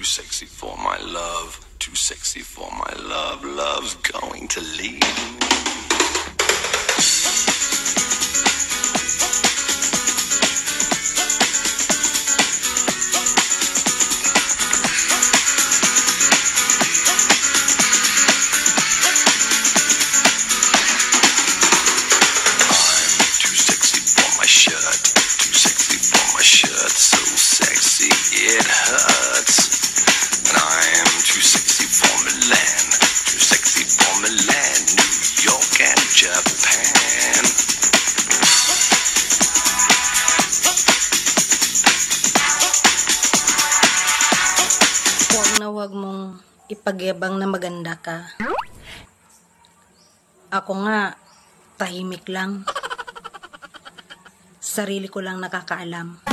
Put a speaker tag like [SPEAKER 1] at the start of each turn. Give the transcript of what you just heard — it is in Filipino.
[SPEAKER 1] sexy for my love, too sexy for my love. Love's going to leave me. Shirt so sexy it hurts, and I am too sexy for Milan, too sexy for Milan, New York and Japan.
[SPEAKER 2] Huwag mong ipagyabang na maganda ka. Ako nga, tahimik lang. Sarili ko lang nakakaalam.